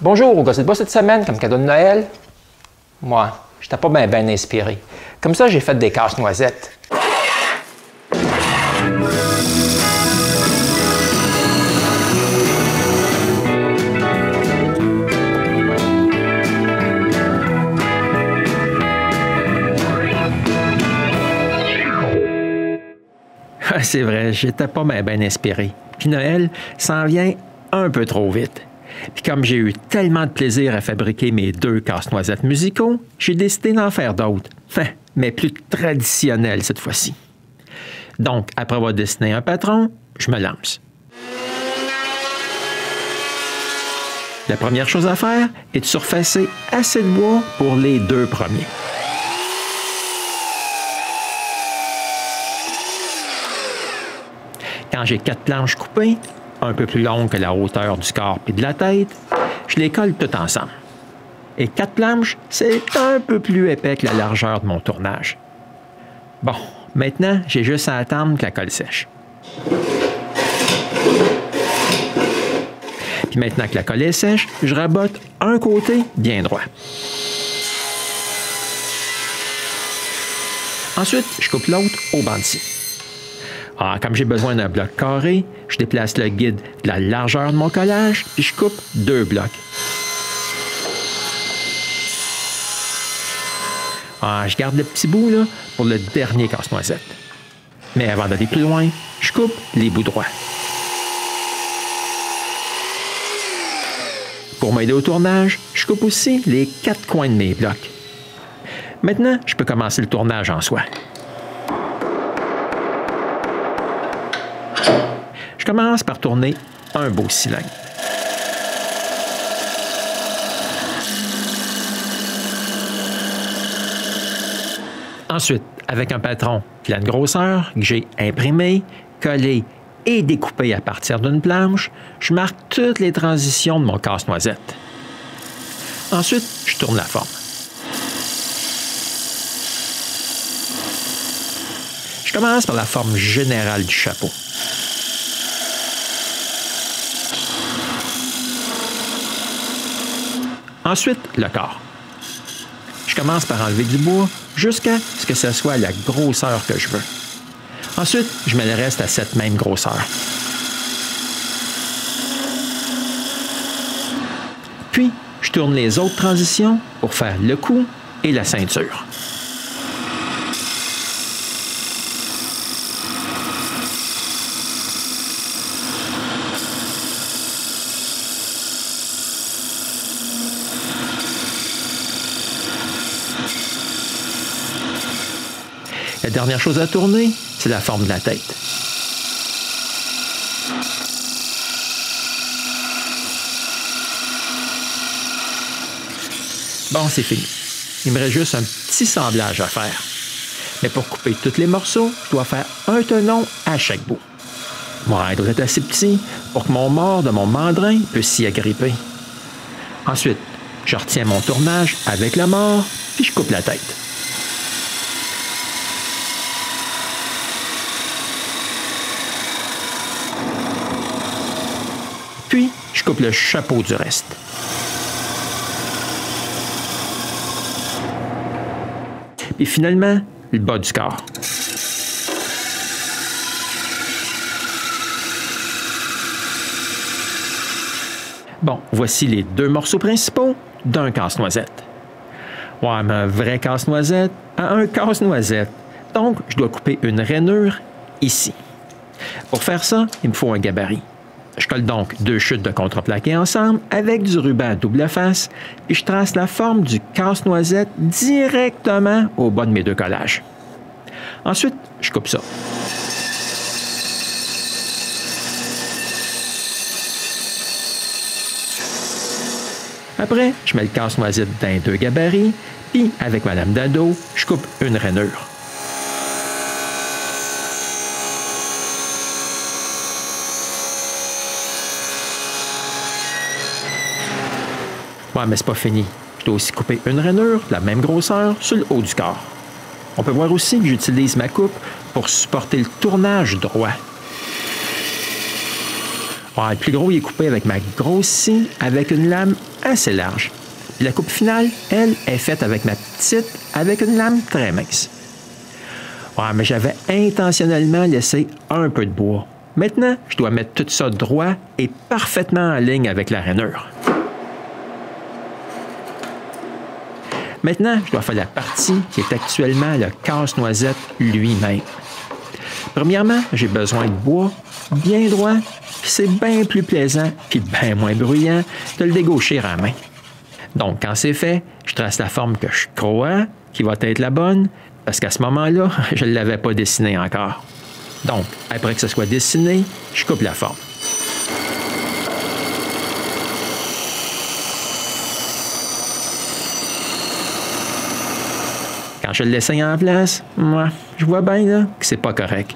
Bonjour, au Gossip Boss cette semaine, comme cadeau de Noël. Moi, j'étais pas bien inspiré. Comme ça, j'ai fait des casse-noisettes. C'est vrai, j'étais pas bien inspiré. Puis Noël s'en vient un peu trop vite. Puis comme j'ai eu tellement de plaisir à fabriquer mes 2 casse-noisettes musicaux, j'ai décidé d'en faire d'autres, mais plus traditionnels cette fois-ci. Donc, après avoir dessiné un patron, je me lance. La première chose à faire est de surfacer assez de bois pour les 2 premiers. Quand j'ai 4 planches coupées, un peu plus longues que la hauteur du corps et de la tête, je les colle toutes ensemble. Et 4 planches, c'est un peu plus épais que la largeur de mon tournage. Bon, maintenant, j'ai juste à attendre que la colle sèche. Puis maintenant que la colle est sèche, je rabote un côté bien droit. Ensuite, je coupe l'autre au banc de scie. Comme j'ai besoin d'un bloc carré, je déplace le guide de la largeur de mon collage, puis je coupe 2 blocs. Je garde le petit bout là, pour le dernier casse-noisette. Mais avant d'aller plus loin, je coupe les bouts droits. Pour m'aider au tournage, je coupe aussi les 4 coins de mes blocs. Maintenant, je peux commencer le tournage en soi. Je commence par tourner un beau cylindre. Ensuite, avec un patron pleine grosseur que j'ai imprimé, collé et découpé à partir d'une planche, je marque toutes les transitions de mon casse-noisette. Ensuite, je tourne la forme. Je commence par la forme générale du chapeau. Ensuite, le corps. Je commence par enlever du bois jusqu'à ce que ce soit la grosseur que je veux. Ensuite, je mets le reste à cette même grosseur. Puis, je tourne les autres transitions pour faire le cou et la ceinture. La dernière chose à tourner, c'est la forme de la tête. Bon, c'est fini. Il me reste juste un petit semblage à faire. Mais pour couper tous les morceaux, je dois faire un tenon à chaque bout. Il doit être assez petit pour que mon mors de mon mandrin puisse s'y agripper. Ensuite, je retiens mon tournage avec le mors, puis je coupe la tête. Puis, je coupe le chapeau du reste. Et finalement, le bas du corps. Bon, voici les 2 morceaux principaux d'un casse-noisette. Mais un vrai casse-noisette a un casse-noisette. Donc, je dois couper une rainure ici. Pour faire ça, il me faut un gabarit. Je colle donc 2 chutes de contreplaqué ensemble avec du ruban à double face et je trace la forme du casse-noisette directement au bas de mes 2 collages. Ensuite, je coupe ça. Après, je mets le casse-noisette dans 2 gabarits, puis avec ma lame d'ado, je coupe une rainure. Mais c'est pas fini. Je dois aussi couper une rainure de la même grosseur sur le haut du corps. On peut voir aussi que j'utilise ma coupe pour supporter le tournage droit. Ouais, le plus gros, il est coupé avec ma grosse scie avec une lame assez large. Puis la coupe finale, elle, est faite avec ma petite avec une lame très mince. Ouais, mais j'avais intentionnellement laissé un peu de bois. Maintenant, je dois mettre tout ça droit et parfaitement en ligne avec la rainure. Maintenant, je dois faire la partie qui est actuellement le casse-noisette lui-même. Premièrement, j'ai besoin de bois bien droit, puis c'est bien plus plaisant puis bien moins bruyant de le dégaucher à la main. Donc, quand c'est fait, je trace la forme que je crois qui va être la bonne, parce qu'à ce moment-là, je ne l'avais pas dessiné encore. Donc, après que ce soit dessiné, je coupe la forme. Quand je l'essaye en place, moi, je vois bien là, que c'est pas correct.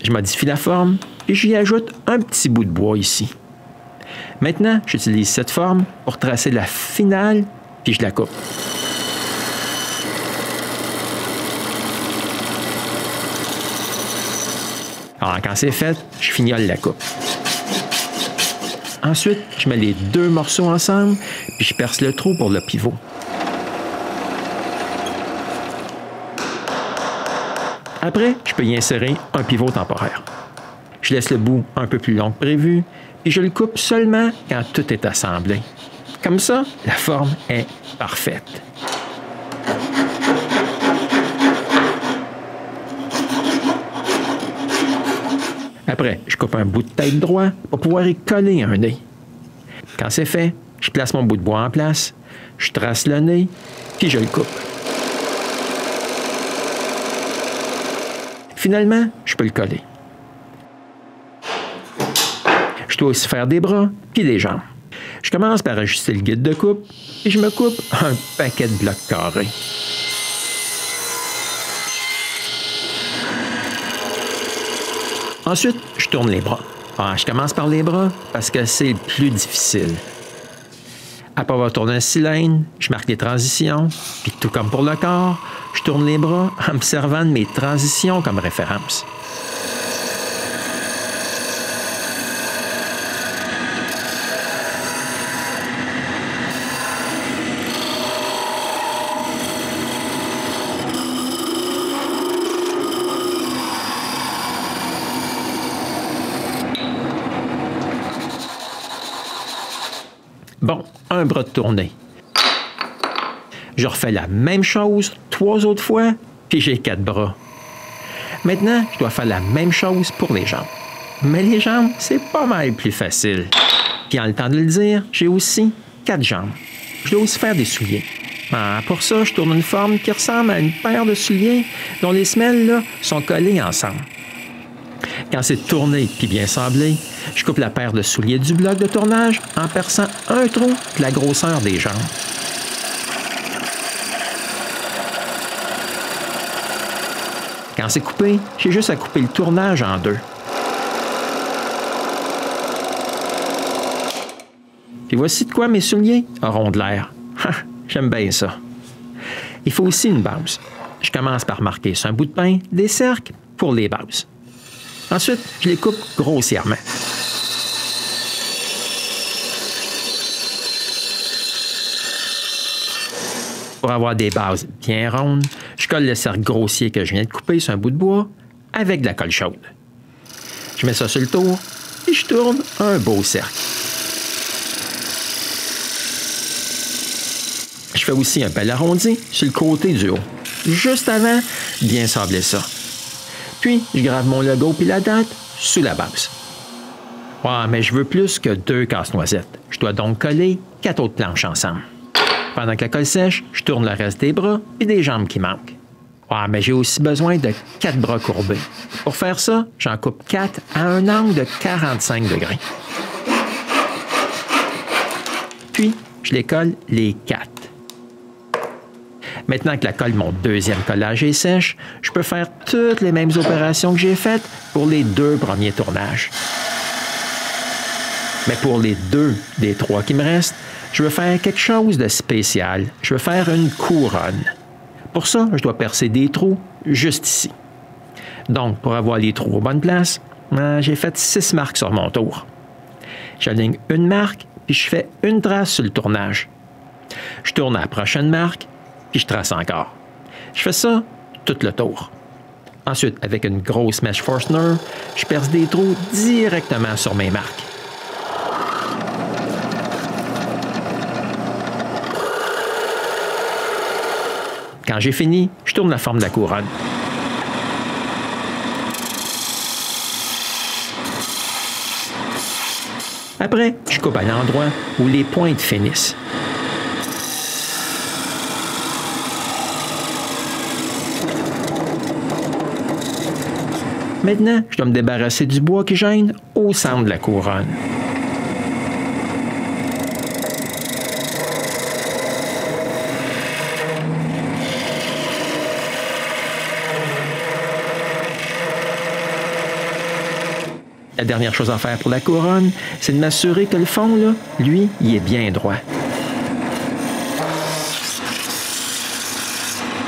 Je modifie la forme et j'y ajoute un petit bout de bois ici. Maintenant, j'utilise cette forme pour tracer la finale, puis je la coupe. Alors, quand c'est fait, je fignole la coupe. Ensuite, je mets les deux morceaux ensemble, puis je perce le trou pour le pivot. Après, je peux y insérer un pivot temporaire. Je laisse le bout un peu plus long que prévu, et je le coupe seulement quand tout est assemblé. Comme ça, la forme est parfaite. Après, je coupe un bout de tête droit pour pouvoir y coller un nez. Quand c'est fait, je place mon bout de bois en place, je trace le nez, puis je le coupe. Finalement, je peux le coller. Je dois aussi faire des bras puis des jambes. Je commence par ajuster le guide de coupe et je me coupe un paquet de blocs carrés. Ensuite, je tourne les bras. Je commence par les bras parce que c'est le plus difficile. Après avoir tourné un cylindre, je marque les transitions, puis tout comme pour le corps, je tourne les bras en me servant de mes transitions comme référence. Bon, un bras de tournée. Je refais la même chose 3 autres fois, puis j'ai 4 bras. Maintenant, je dois faire la même chose pour les jambes. Mais les jambes, c'est pas mal plus facile. Puis en le temps de le dire, j'ai aussi 4 jambes. Je dois aussi faire des souliers. Pour ça, je tourne une forme qui ressemble à une paire de souliers dont les semelles là, sont collées ensemble. Quand c'est tourné puis bien sablé, je coupe la paire de souliers du bloc de tournage en perçant un trou de la grosseur des jambes. Quand c'est coupé, j'ai juste à couper le tournage en deux. Puis voici de quoi mes souliers auront de l'air. J'aime bien ça. Il faut aussi une base. Je commence par marquer sur un bout de pain des cercles pour les bases. Ensuite, je les coupe grossièrement. Pour avoir des bases bien rondes, je colle le cercle grossier que je viens de couper sur un bout de bois avec de la colle chaude. Je mets ça sur le tour et je tourne un beau cercle. Je fais aussi un pelle arrondi sur le côté du haut, juste avant de bien sabler ça. Puis, je grave mon logo puis la date sous la base. Mais je veux plus que 2 casse-noisettes. Je dois donc coller 4 autres planches ensemble. Pendant que la colle sèche, je tourne le reste des bras et des jambes qui manquent. Mais j'ai aussi besoin de 4 bras courbés. Pour faire ça, j'en coupe 4 à un angle de 45 degrés. Puis, je les colle les 4. Maintenant que la colle de mon deuxième collage est sèche, je peux faire toutes les mêmes opérations que j'ai faites pour les 2 premiers tournages. Mais pour les 2 des 3 qui me restent, je veux faire quelque chose de spécial. Je veux faire une couronne. Pour ça, je dois percer des trous juste ici. Donc, pour avoir les trous aux bonnes places, j'ai fait 6 marques sur mon tour. J'aligne une marque, puis je fais une trace sur le tournage. Je tourne à la prochaine marque, puis je trace encore. Je fais ça tout le tour. Ensuite, avec une grosse mèche Forstner, je perce des trous directement sur mes marques. Quand j'ai fini, je tourne la forme de la couronne. Après, je coupe à l'endroit où les pointes finissent. Maintenant, je dois me débarrasser du bois qui gêne au centre de la couronne. La dernière chose à faire pour la couronne, c'est de m'assurer que le fond, là, lui, il est bien droit.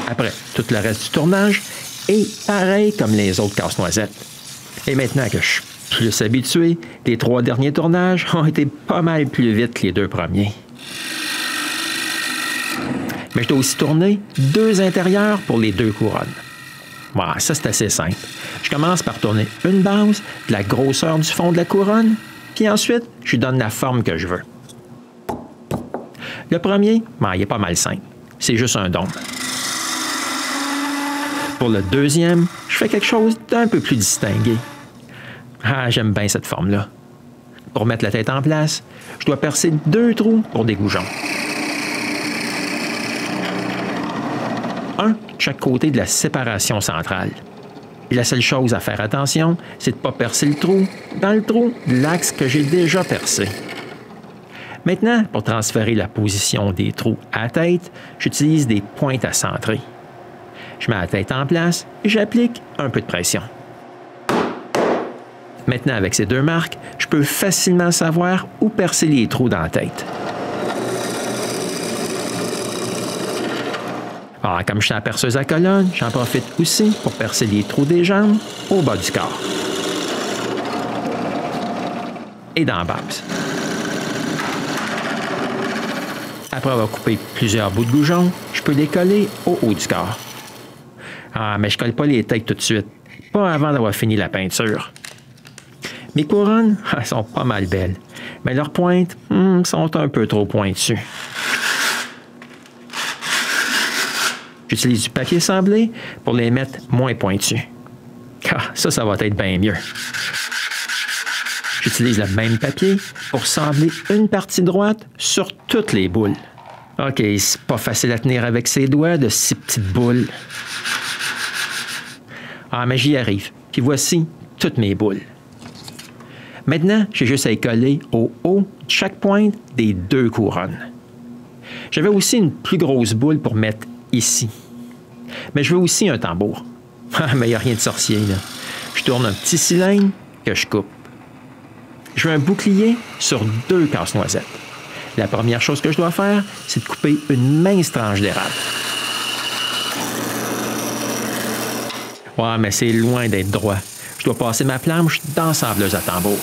Après, tout le reste du tournage est pareil comme les autres casse-noisettes. Et maintenant que je suis plus habitué, les 3 derniers tournages ont été pas mal plus vite que les 2 premiers. Mais je dois aussi tourner 2 intérieurs pour les 2 couronnes. Ouais, ça, c'est assez simple. Je commence par tourner une base de la grosseur du fond de la couronne, puis ensuite, je lui donne la forme que je veux. Le premier, il est pas mal simple. C'est juste un dôme. Pour le deuxième, je fais quelque chose d'un peu plus distingué. Ah, j'aime bien cette forme-là. Pour mettre la tête en place, je dois percer 2 trous pour des goujons. Un de chaque côté de la séparation centrale. Et la seule chose à faire attention, c'est de ne pas percer le trou dans le trou de l'axe que j'ai déjà percé. Maintenant, pour transférer la position des trous à la tête, j'utilise des pointes à centrer. Je mets la tête en place et j'applique un peu de pression. Maintenant, avec ces 2 marques, je peux facilement savoir où percer les trous dans la tête. Alors, comme je suis en perceuse à colonne, j'en profite aussi pour percer les trous des jambes au bas du corps. Et dans la base. Après avoir coupé plusieurs bouts de goujon, je peux les coller au haut du corps. Ah, mais je ne colle pas les têtes tout de suite, pas avant d'avoir fini la peinture. Mes couronnes, elles sont pas mal belles, mais leurs pointes sont un peu trop pointues. J'utilise du papier sablé pour les mettre moins pointus. Ah, ça va être bien mieux. J'utilise le même papier pour sabler une partie droite sur toutes les boules. OK, c'est pas facile à tenir avec ses doigts de 6 petites boules. Ah, mais j'y arrive. Puis voici toutes mes boules. Maintenant, j'ai juste à y coller au haut de chaque pointe des 2 couronnes. J'avais aussi une plus grosse boule pour mettre ici. Mais je veux aussi un tambour. Ah, mais il n'y a rien de sorcier, là. Je tourne un petit cylindre que je coupe. Je veux un bouclier sur 2 casse-noisettes. La première chose que je dois faire, c'est de couper une mince tranche d'érable. Ouais, mais c'est loin d'être droit. Je dois passer ma planche dans l'assembleuse à tambour.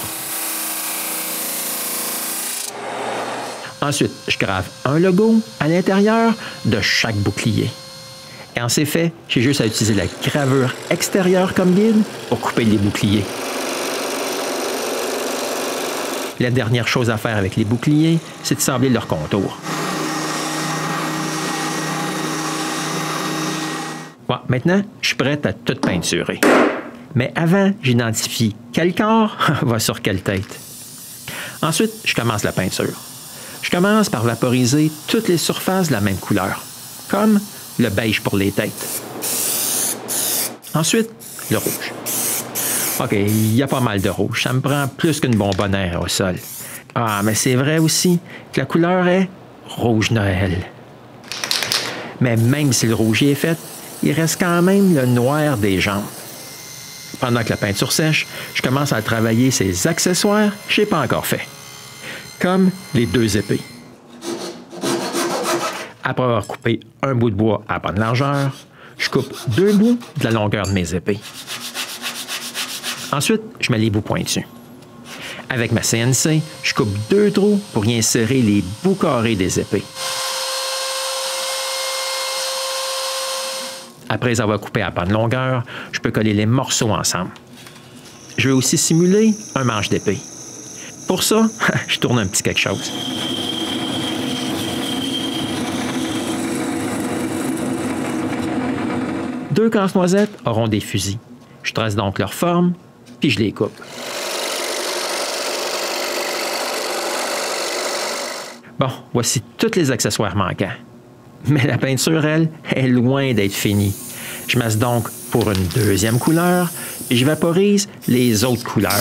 Ensuite, je grave un logo à l'intérieur de chaque bouclier. Quand c'est fait, j'ai juste à utiliser la gravure extérieure comme guide pour couper les boucliers. La dernière chose à faire avec les boucliers, c'est de sabler leur contour. Bon, maintenant, je suis prêt à tout peinturer. Mais avant, j'identifie quel corps va sur quelle tête. Ensuite, je commence la peinture. Je commence par vaporiser toutes les surfaces de la même couleur, comme le beige pour les têtes. Ensuite, le rouge. OK, il y a pas mal de rouge. Ça me prend plus qu'une bonbonnière au sol. Ah, mais c'est vrai aussi que la couleur est rouge Noël. Mais même si le rouge est fait, il reste quand même le noir des jambes. Pendant que la peinture sèche, je commence à travailler ces accessoires que je n'ai pas encore fait, comme les 2 épées. Après avoir coupé un bout de bois à bonne largeur, je coupe 2 bouts de la longueur de mes épées. Ensuite, je mets les bouts pointus. Avec ma CNC, je coupe 2 trous pour y insérer les bouts carrés des épées. Après avoir coupé à bonne longueur, je peux coller les morceaux ensemble. Je vais aussi simuler un manche d'épée. Pour ça, je tourne un petit quelque chose. Deux casse-noisettes auront des fusils. Je trace donc leur forme, puis je les coupe. Bon, voici tous les accessoires manquants. Mais la peinture, elle, est loin d'être finie. Je masse donc pour une deuxième couleur, et je vaporise les autres couleurs.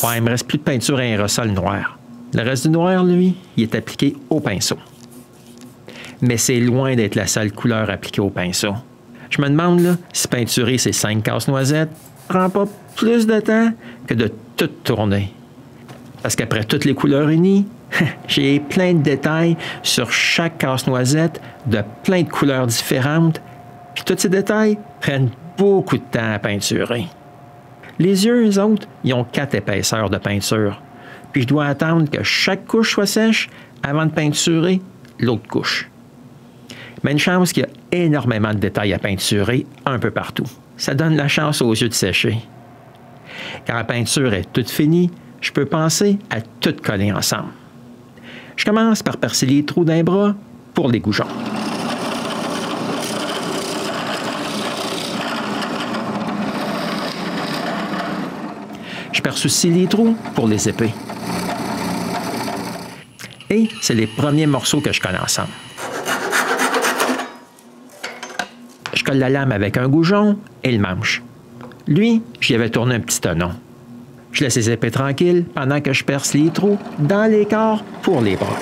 Ouais, il me reste plus de peinture à aérosol noir. Le reste du noir, lui, il est appliqué au pinceau. Mais c'est loin d'être la seule couleur appliquée au pinceau. Je me demande là, si peinturer ces 5 casse-noisettes prend pas plus de temps que de tout tourner. Parce qu'après toutes les couleurs unies, j'ai plein de détails sur chaque casse-noisette de plein de couleurs différentes, puis tous ces détails prennent beaucoup de temps à peinturer. Les yeux, eux autres, ils ont 4 épaisseurs de peinture, puis je dois attendre que chaque couche soit sèche avant de peinturer l'autre couche. Mais une chance qu'il y a énormément de détails à peinturer un peu partout. Ça donne la chance aux yeux de sécher. Quand la peinture est toute finie, je peux penser à tout coller ensemble. Je commence par percer les trous d'un bras pour les goujons. Je perce aussi les trous pour les épées. Et c'est les premiers morceaux que je colle ensemble. Je colle la lame avec un goujon et le manche. Lui, j'y avais tourné un petit tenon. Je laisse les épées tranquilles pendant que je perce les trous dans les corps pour les bras.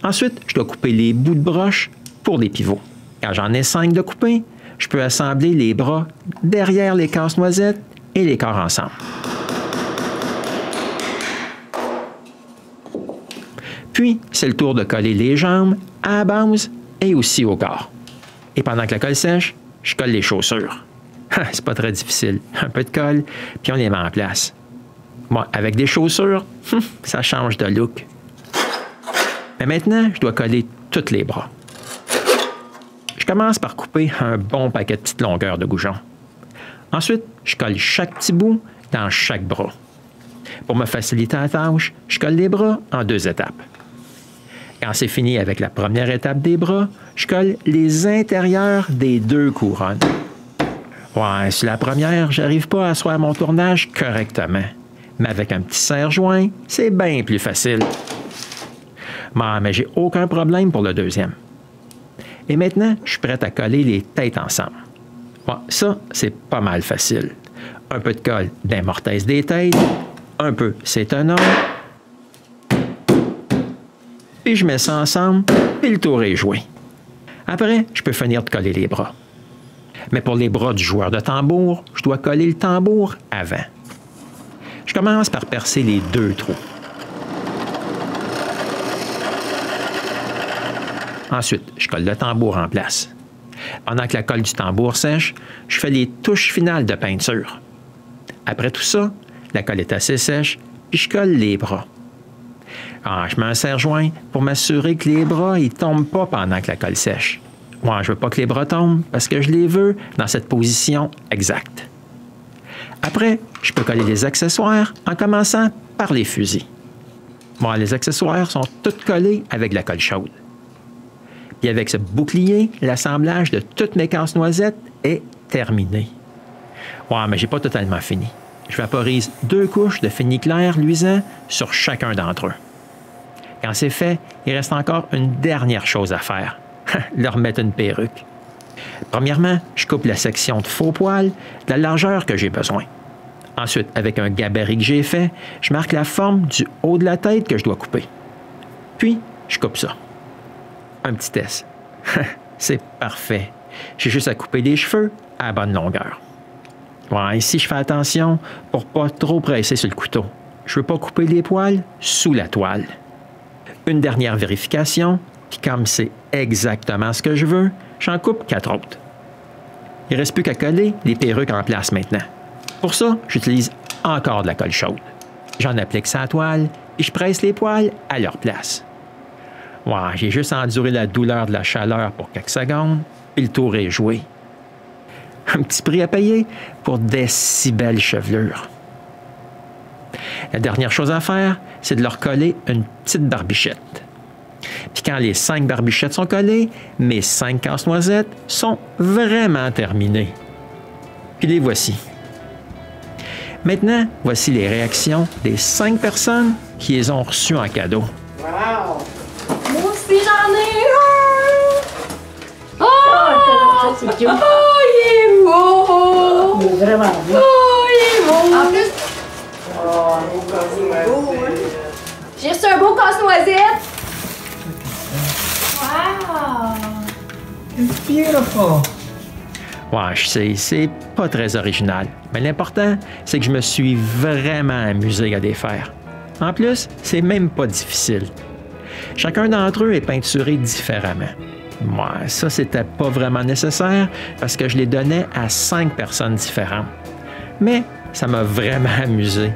Ensuite, je dois couper les bouts de broche pour les pivots. Quand j'en ai 5 de coupés, je peux assembler les bras derrière les casse-noisettes et les corps ensemble. Puis, c'est le tour de coller les jambes à la base et aussi au corps. Et pendant que la colle sèche, je colle les chaussures. C'est pas très difficile. Un peu de colle, puis on les met en place. Bon, avec des chaussures, ça change de look. Mais maintenant, je dois coller tous les bras. Je commence par couper un bon paquet de petites longueurs de goujons. Ensuite, je colle chaque petit bout dans chaque bras. Pour me faciliter la tâche, je colle les bras en 2 étapes. Quand c'est fini avec la première étape des bras, je colle les intérieurs des 2 couronnes. Ouais, sur la première, j'arrive pas à asseoir mon tournage correctement. Mais avec un petit serre-joint, c'est bien plus facile. Bon, mais j'ai aucun problème pour le deuxième. Et maintenant, je suis prêt à coller les têtes ensemble. Bon, ça, c'est pas mal facile. Un peu de colle d'un mortaise des têtes, un peu s'étonnant, puis je mets ça ensemble, puis le tour est joué. Après, je peux finir de coller les bras. Mais pour les bras du joueur de tambour, je dois coller le tambour avant. Je commence par percer les 2 trous. Ensuite, je colle le tambour en place. Pendant que la colle du tambour sèche, je fais les touches finales de peinture. Après tout ça, la colle est assez sèche, puis je colle les bras. Je mets un serre-joint pour m'assurer que les bras ne tombent pas pendant que la colle sèche. Moi, je ne veux pas que les bras tombent parce que je les veux dans cette position exacte. Après, je peux coller les accessoires en commençant par les fusils. Bon, les accessoires sont tous collés avec de la colle chaude. Puis avec ce bouclier, l'assemblage de toutes mes casse-noisettes est terminé. Ouais, mais j'ai pas totalement fini. Je vaporise 2 couches de fini clair luisant sur chacun d'entre eux. Quand c'est fait, il reste encore une dernière chose à faire. Leur mettre une perruque. Premièrement, je coupe la section de faux poil de la largeur que j'ai besoin. Ensuite, avec un gabarit que j'ai fait, je marque la forme du haut de la tête que je dois couper. Puis, je coupe ça. Un petit test. C'est parfait. J'ai juste à couper les cheveux à la bonne longueur. Ouais, ici, je fais attention pour pas trop presser sur le couteau. Je veux pas couper les poils sous la toile. Une dernière vérification, puis comme c'est exactement ce que je veux, j'en coupe 4 autres. Il ne reste plus qu'à coller les perruques en place maintenant. Pour ça, j'utilise encore de la colle chaude. J'en applique ça à la toile et je presse les poils à leur place. Ouais, j'ai juste enduré la douleur de la chaleur pour quelques secondes, puis le tour est joué. Un petit prix à payer pour des si belles chevelures. La dernière chose à faire, c'est de leur coller une petite barbichette. Puis quand les 5 barbichettes sont collées, mes 5 casse-noisettes sont vraiment terminées. Puis les voici. Maintenant, voici les réactions des 5 personnes qui les ont reçues en cadeau. Wow! Moi aussi, j'en ai un! Oh! C'est cute. Oh, il est beau! Il est vraiment beau. Oh, il est beau! En plus, Oh, il est beau, hein? j'ai reçu un beau casse-noisette! Wow! It's beautiful. Ouais, je sais, c'est pas très original. Mais l'important, c'est que je me suis vraiment amusé à les faire. En plus, c'est même pas difficile. Chacun d'entre eux est peinturé différemment. Moi, ça, c'était pas vraiment nécessaire parce que je les donnais à 5 personnes différentes. Mais ça m'a vraiment amusé.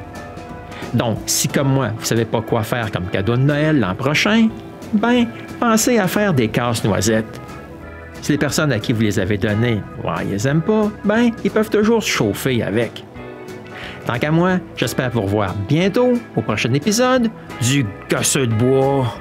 Donc, si comme moi, vous savez pas quoi faire comme cadeau de Noël l'an prochain, ben, pensez à faire des casse-noisettes. Si les personnes à qui vous les avez donnés, ils les aiment pas, ben, ils peuvent toujours se chauffer avec. Tant qu'à moi, j'espère vous revoir bientôt au prochain épisode du Gosseux de bois.